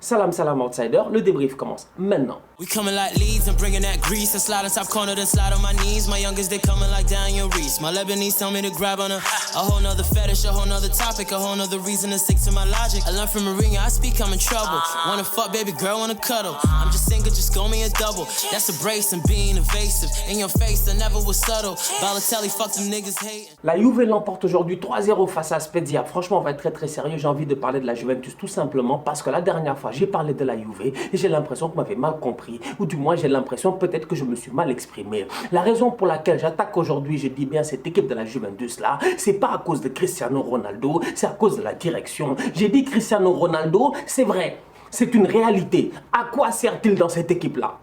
Salam salam outsider, le débrief commence maintenant. We coming like leads and bringing that grease and slide on top corner then slide on my knees. My youngest they coming like Daniel Reese. My Lebanese tell me to grab on a whole nother fetish, a whole nother topic, a whole nother reason to stick to my logic. I learned from Mourinho, I speak, I'm in trouble. Wanna fuck, baby girl, wanna cuddle. I'm just single, just go me a double. That's a brace and being evasive. In your face, I never was subtle. Balotelli, fuck them niggas hating. La Juve l'emporte aujourd'hui 3-0 face à Spezia. Franchement, on va être très sérieux. J'ai envie de parler de la Juventus tout simplement parce que la dernière fois, j'ai parlé de la Juve et j'ai l'impression que vous m'avez mal compris. Ou du moins, j'ai l'impression peut-être que je me suis mal exprimé. La raison pour laquelle j'attaque aujourd'hui, je dis bien cette équipe de la Juventus là, c'est pas à cause de Cristiano Ronaldo, c'est à cause de la direction. J'ai dit Cristiano Ronaldo, c'est vrai, c'est une réalité. À quoi sert-il dans cette équipe là?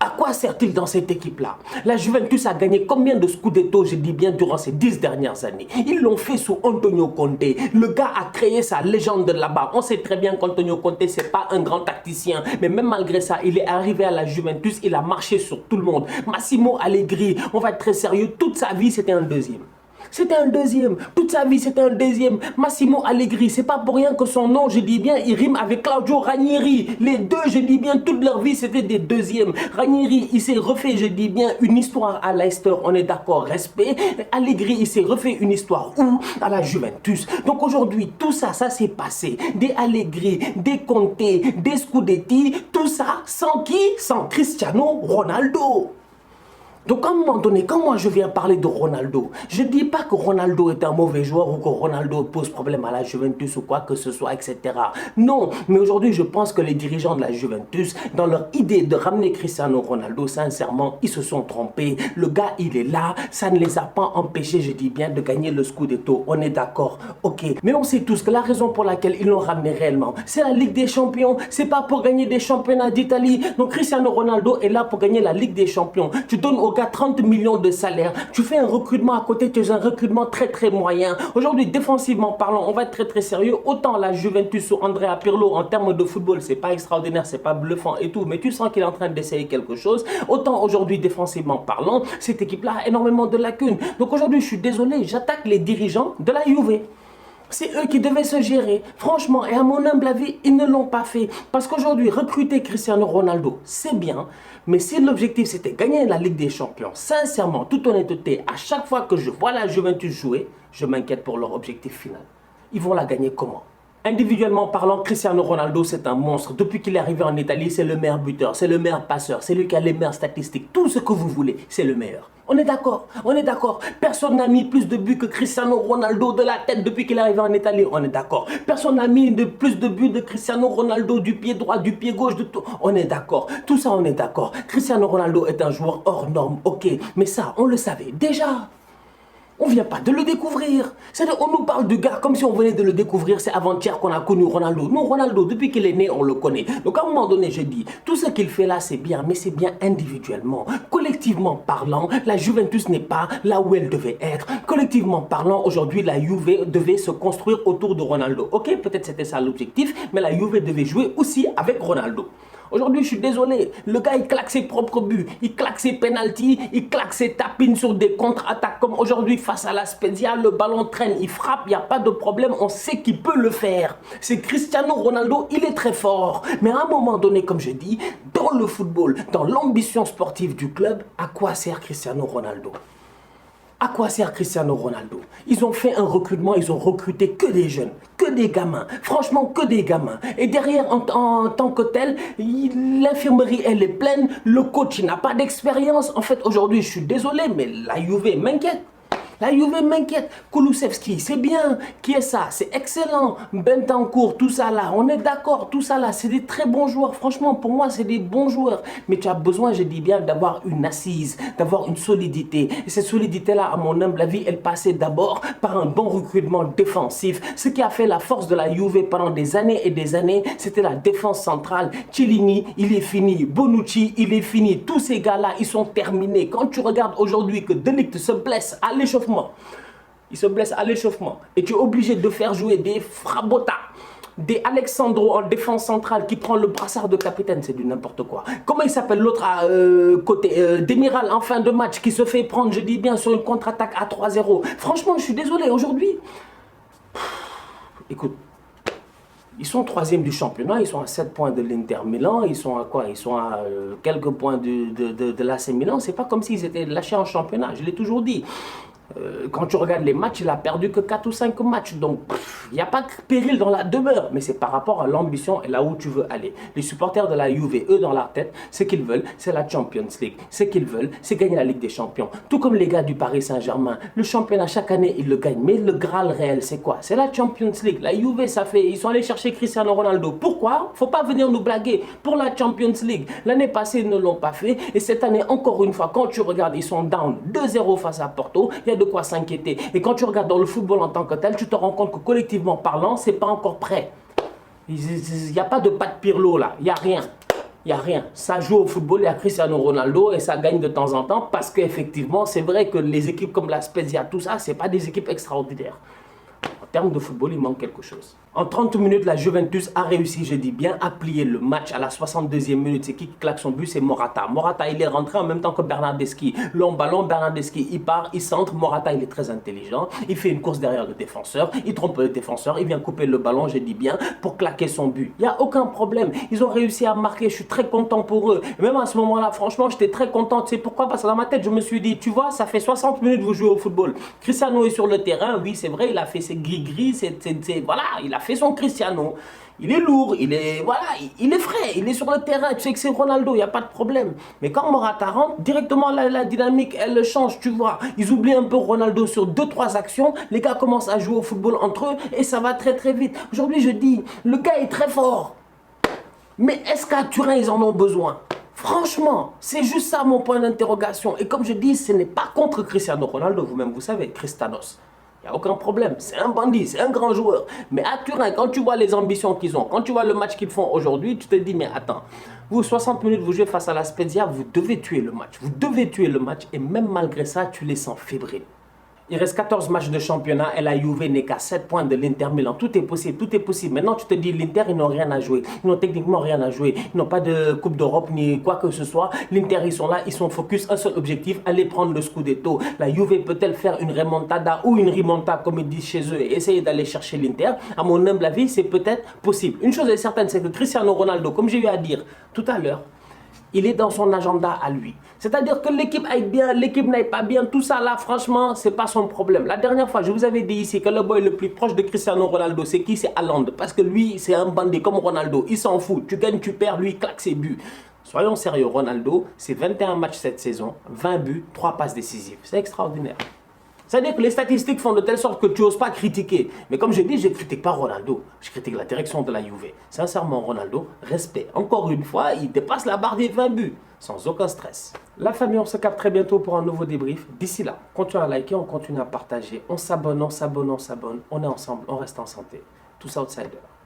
À quoi sert-il dans cette équipe-là? La Juventus a gagné combien de Scudetto, je dis bien, durant ces 10 dernières années? Ils l'ont fait sous Antonio Conte. Le gars a créé sa légende là-bas. On sait très bien qu'Antonio Conte, c'est pas un grand tacticien. Mais même malgré ça, il est arrivé à la Juventus, il a marché sur tout le monde. Massimo Allegri, on va être très sérieux, toute sa vie, c'était un deuxième. C'était un deuxième. Toute sa vie, c'était un deuxième. Massimo Allegri, c'est pas pour rien que son nom, je dis bien, il rime avec Claudio Ranieri. Les deux, je dis bien, toute leur vie, c'était des deuxièmes. Ranieri, il s'est refait, je dis bien, une histoire à Leicester, on est d'accord, respect. Allegri, il s'est refait une histoire où? À la Juventus. Donc aujourd'hui, tout ça, ça s'est passé. Des Allegri, des Conte, des Scudetti, tout ça, sans qui? Sans Cristiano Ronaldo. Donc à un moment donné, quand moi je viens parler de Ronaldo, je ne dis pas que Ronaldo est un mauvais joueur ou que Ronaldo pose problème à la Juventus ou quoi que ce soit, etc. Non, mais aujourd'hui je pense que les dirigeants de la Juventus, dans leur idée de ramener Cristiano Ronaldo, sincèrement, ils se sont trompés. Le gars, il est là, ça ne les a pas empêchés, je dis bien, de gagner le Scudetto. On est d'accord, ok. Mais on sait tous que la raison pour laquelle ils l'ont ramené réellement, c'est la Ligue des Champions. C'est pas pour gagner des championnats d'Italie. Donc Cristiano Ronaldo est là pour gagner la Ligue des Champions. Tu donnes au gars 30 millions de salaire, tu fais un recrutement à côté, tu as un recrutement très moyen. Aujourd'hui, défensivement parlant, on va être très sérieux. Autant la Juventus ou Andrea Pirlo en termes de football, c'est pas extraordinaire, c'est pas bluffant et tout, mais tu sens qu'il est en train d'essayer quelque chose. Autant aujourd'hui, défensivement parlant, cette équipe-là a énormément de lacunes. Donc aujourd'hui, je suis désolé, j'attaque les dirigeants de la Juve. C'est eux qui devaient se gérer. Franchement, et à mon humble avis, ils ne l'ont pas fait. Parce qu'aujourd'hui, recruter Cristiano Ronaldo, c'est bien. Mais si l'objectif, c'était gagner la Ligue des Champions, sincèrement, toute honnêteté, à chaque fois que je vois la Juventus jouer, je m'inquiète pour leur objectif final. Ils vont la gagner comment? Individuellement parlant, Cristiano Ronaldo, c'est un monstre. Depuis qu'il est arrivé en Italie, c'est le meilleur buteur, c'est le meilleur passeur, c'est lui qui a les meilleures statistiques. Tout ce que vous voulez, c'est le meilleur. On est d'accord, on est d'accord. Personne n'a mis plus de buts que Cristiano Ronaldo de la tête depuis qu'il est arrivé en Italie. On est d'accord. Personne n'a mis plus de buts de Cristiano Ronaldo du pied droit, du pied gauche, de tout. On est d'accord. Tout ça, on est d'accord. Cristiano Ronaldo est un joueur hors norme, ok. Mais ça, on le savait déjà. On ne vient pas de le découvrir. C'est-à-dire, on nous parle du gars comme si on venait de le découvrir. C'est avant-hier qu'on a connu Ronaldo. Non, Ronaldo, depuis qu'il est né, on le connaît. Donc, à un moment donné, je dis, tout ce qu'il fait là, c'est bien, mais c'est bien individuellement. Collectivement parlant, la Juventus n'est pas là où elle devait être. Collectivement parlant, aujourd'hui, la Juve devait se construire autour de Ronaldo. Ok, peut-être c'était ça l'objectif, mais la Juve devait jouer aussi avec Ronaldo. Aujourd'hui, je suis désolé, le gars, il claque ses propres buts, il claque ses pénaltys, il claque ses tapines sur des contre-attaques. Comme aujourd'hui, face à la Spezia, le ballon traîne, il frappe, il n'y a pas de problème, on sait qu'il peut le faire. C'est Cristiano Ronaldo, il est très fort. Mais à un moment donné, comme je dis, dans le football, dans l'ambition sportive du club, à quoi sert Cristiano Ronaldo ? À quoi sert Cristiano Ronaldo? Ils ont fait un recrutement, ils ont recruté que des jeunes, que des gamins. Franchement, que des gamins. Et derrière, en tant que tel, l'infirmerie, elle est pleine. Le coach, il n'a pas d'expérience. En fait, aujourd'hui, je suis désolé, mais la Juve m'inquiète. La Juve m'inquiète. Kulusevski, c'est bien. Qui est ça? C'est excellent. Bentancur, tout ça là. On est d'accord, tout ça là. C'est des très bons joueurs. Franchement, pour moi, c'est des bons joueurs. Mais tu as besoin, je dis bien, d'avoir une assise, d'avoir une solidité. Et cette solidité-là, à mon humble avis, elle passait d'abord par un bon recrutement défensif. Ce qui a fait la force de la Juve pendant des années et des années, c'était la défense centrale. Chiellini, il est fini. Bonucci, il est fini. Tous ces gars-là, ils sont terminés. Quand tu regardes aujourd'hui que De Ligt se blesse à l'échauffement, il se blesse à l'échauffement et tu es obligé de faire jouer des Frabotta, des Alexandro en défense centrale qui prend le brassard de capitaine, c'est du n'importe quoi. Comment il s'appelle l'autre à côté Demiral en fin de match qui se fait prendre, je dis bien, sur une contre-attaque à 3-0. Franchement, je suis désolé, aujourd'hui, écoute, Ils sont troisième du championnat, ils sont à 7 points de l'Inter Milan, ils sont à quoi? Ils sont à quelques points de l'AC Milan. C'est pas comme s'ils étaient lâchés en championnat, je l'ai toujours dit. Quand tu regardes les matchs, il a perdu que 4 ou 5 matchs. Donc, il n'y a pas de péril dans la demeure. Mais c'est par rapport à l'ambition et là où tu veux aller. Les supporters de la Juve, eux, dans leur tête, ce qu'ils veulent, c'est la Champions League. Ce qu'ils veulent, c'est gagner la Ligue des Champions. Tout comme les gars du Paris Saint-Germain. Le championnat, chaque année, ils le gagnent. Mais le Graal réel, c'est quoi? C'est la Champions League. La Juve, ça fait... Ils sont allés chercher Cristiano Ronaldo. Pourquoi? Faut pas venir nous blaguer. Pour la Champions League. L'année passée, ils ne l'ont pas fait. Et cette année, encore une fois, quand tu regardes, ils sont down 2-0 face à Porto. Il y a de quoi s'inquiéter. Et quand tu regardes dans le football en tant que tel, tu te rends compte que collectivement parlant, c'est pas encore prêt. Il n'y a pas de pas de Pirlo là, il n'y a rien. Il n'y a rien. Ça joue au football, il y a Cristiano Ronaldo et ça gagne de temps en temps parce qu'effectivement, c'est vrai que les équipes comme la Spezia, tout ça, c'est pas des équipes extraordinaires. En termes de football, il manque quelque chose. En 30 minutes, la Juventus a réussi, je dis bien, à plier le match à la 62e minute. C'est qui claque son but? C'est Morata. Morata, il est rentré en même temps que Bernardeschi. Long ballon, Bernardeschi, il part, il centre. Morata, il est très intelligent. Il fait une course derrière le défenseur. Il trompe le défenseur. Il vient couper le ballon, je dis bien, pour claquer son but. Il n'y a aucun problème. Ils ont réussi à marquer. Je suis très content pour eux. Et même à ce moment-là, franchement, j'étais très content. Tu sais pourquoi? Parce que dans ma tête, je me suis dit, tu vois, ça fait 60 minutes que vous jouez au football. Cristiano est sur le terrain. Oui, c'est vrai, il a fait ses gris-gris. Voilà, il a fait son Cristiano. Il est lourd, il est, voilà, il est frais, il est sur le terrain. Tu sais que c'est Ronaldo, il n'y a pas de problème. Mais quand Morata rentre, directement la dynamique, elle change, tu vois. Ils oublient un peu Ronaldo sur 2-3 actions. Les gars commencent à jouer au football entre eux et ça va très très vite. Aujourd'hui, je dis, le gars est très fort. Mais est-ce qu'à Turin, ils en ont besoin? Franchement, c'est juste ça mon point d'interrogation. Et comme je dis, ce n'est pas contre Cristiano Ronaldo, vous-même vous savez, Cristanos. Il n'y a aucun problème, c'est un bandit, c'est un grand joueur. Mais à Turin, quand tu vois les ambitions qu'ils ont, quand tu vois le match qu'ils font aujourd'hui, tu te dis, mais attends, vous, 60 minutes, vous jouez face à la Spezia, vous devez tuer le match. Vous devez tuer le match et même malgré ça, tu les sens fébriles. Il reste 14 matchs de championnat et la Juve n'est qu'à 7 points de l'Inter Milan. Tout est possible, tout est possible. Maintenant, tu te dis, l'Inter, ils n'ont rien à jouer. Ils n'ont techniquement rien à jouer. Ils n'ont pas de Coupe d'Europe ni quoi que ce soit. L'Inter, ils sont là, ils sont focus, un seul objectif, aller prendre le Scudetto. La Juve peut-elle faire une remontada ou une remontada, comme ils disent chez eux, et essayer d'aller chercher l'Inter? À mon humble avis, c'est peut-être possible. Une chose est certaine, c'est que Cristiano Ronaldo, comme j'ai eu à dire tout à l'heure, il est dans son agenda à lui. C'est-à-dire que l'équipe aille bien, l'équipe n'aille pas bien, tout ça là, franchement, c'est pas son problème. La dernière fois, je vous avais dit ici que le boy le plus proche de Cristiano Ronaldo, c'est qui? C'est Haaland. Parce que lui, c'est un bandit comme Ronaldo. Il s'en fout. Tu gagnes, tu perds, lui, il claque ses buts. Soyons sérieux, Ronaldo, c'est 21 matchs cette saison, 20 buts, 3 passes décisives. C'est extraordinaire. C'est-à-dire que les statistiques font de telle sorte que tu n'oses pas critiquer. Mais comme je dis, je ne critique pas Ronaldo. Je critique la direction de la Juve. Sincèrement, Ronaldo, respect. Encore une fois, il dépasse la barre des 20 buts. Sans aucun stress. La famille, on se capte très bientôt pour un nouveau débrief. D'ici là, continuez à liker, on continue à partager. On s'abonne, on s'abonne, on s'abonne. On est ensemble, on reste en santé. Tous outsiders.